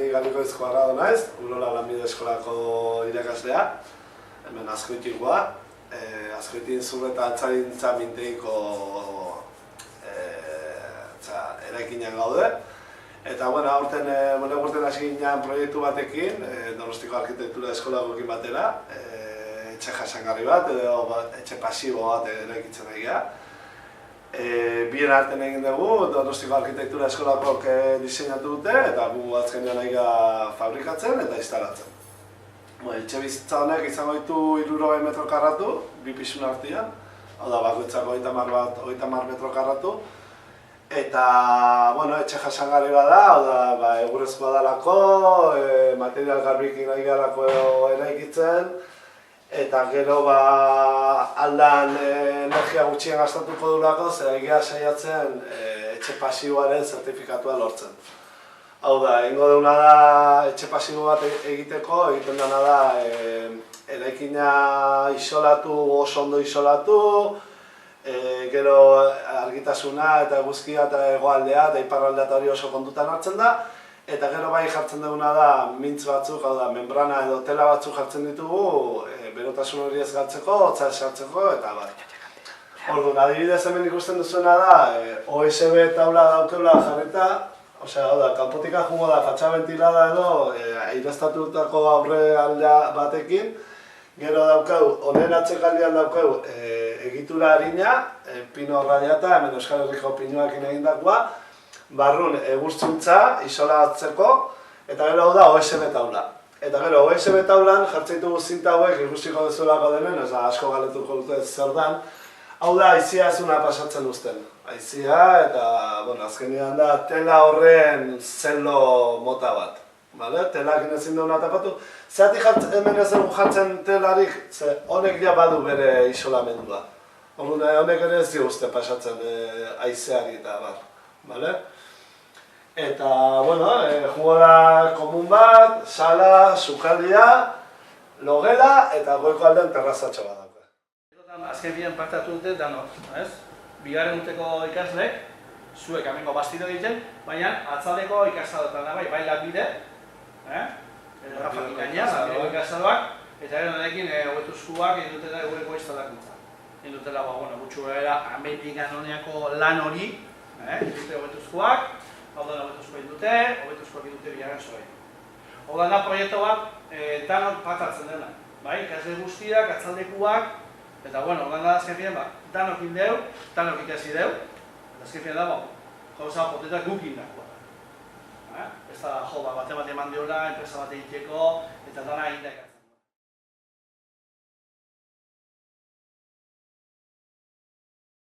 ni Galiko Ezkoarra naiz, Urola Lanbide Eskolako irakaslea, hemen Azkoitikoa, Azkoitin Zurreta Atzarintza Mintegiko eraikinak gaude. Eta, bueno, aurten hasi ginen proiektu batekin, Donostiko Arkitektura Eskolakoekin batera, etxe jasangarri bat, edo etxe pasibo bat eraikitzen nahi gara. Bien artean egin dugu, Donostiko Arkitektura Eskolakoak diseinatu dute, eta gu azkenean nahi gara fabrikatzen eta instalatzen. Etxe bizitza honek izango ditu 60 metro karratu, bi pisun artean, hau da, bakoitzak 30 metro karratu. Eta, etxe jasangarri bada, hau da, egurrezkoa dalako, material garbiki nahi garako eraikitzen, eta gero aldan energia gutxien gastatuko durako, zer egia saiatzen etxe pasiboaren zertifikatua lortzen. Hau da, egingo duguna da etxe pasibo bat egiteko, egiten dena da eraikina isolatu, oso ondo isolatu, gero argitasuna eta eguzkia eta hegoaldea eta iparraldea eta hori oso kontutan hartzen da, eta gero bai jartzen duguna da mintz batzuk, hau da, membrana edo tela batzuk jartzen ditugu, berotasun hori ez galtzeko, hotza esartzeko eta bat. Orduan, adibidez hemen ikusten duzuena da, OSB taula daukeula jarrita, hau da, kanpotika jungo da, fatxa ventilada edo, aireztatutako aurre aldea batekin, gero daukau, honen atzekaldean daukau egitura harina, pino radiata, hemen Euskal Herriko pinuakin egindakoa, barrun egurtzuntza isolatzeko, eta gero hau da OSB taula. Eta gero OSB taulan jartzen ditugu zinta hauek ikustiko dezulako denen, ez da asko galetuko dute zer dan, hau da haizia ezuna pasatzen uzten. Haizia eta, azkenean da tela horren zelo mota bat. Telakin ezin duguna tapatu. Zeratik hemen ez dugu jartzen telarik, honek ja badu bere isolamendua. Honek ere ez diguzte pasatzen haizeari eta bar. Eta, jugo da komun bat, sala, sukaldia, logela eta goiko aldean terrazatxo bat dauka. Azken bidean parte hartu dute danok, ez? Bigarren urteko ikaslek, zuek amengo bastiro egiten, baina atzaldeko ikastadoetan da bai lanbide, Rafa Ikaina, lanbideko ikastadoak, eta gero narekin hobetuzkoak egin dutela egureko instalakuntza. Egin dutela, gutxu gara amendikan honeako lan hori, egin dute hobetuzkoak, hau da hobetuzkoa egin dute, hobetuzkoak egin dute bigarren zoa. Hau da proiektu bat, danok patatzen dena. Ikasle guztiak, atzaldekuak, eta hau da azken finean, danok indeu, danok ikasi deu, eta azken finean da, gauza potetak guk indakoa. Ez da, bate eman diola, enpresa bat egiteko, eta dana egin da.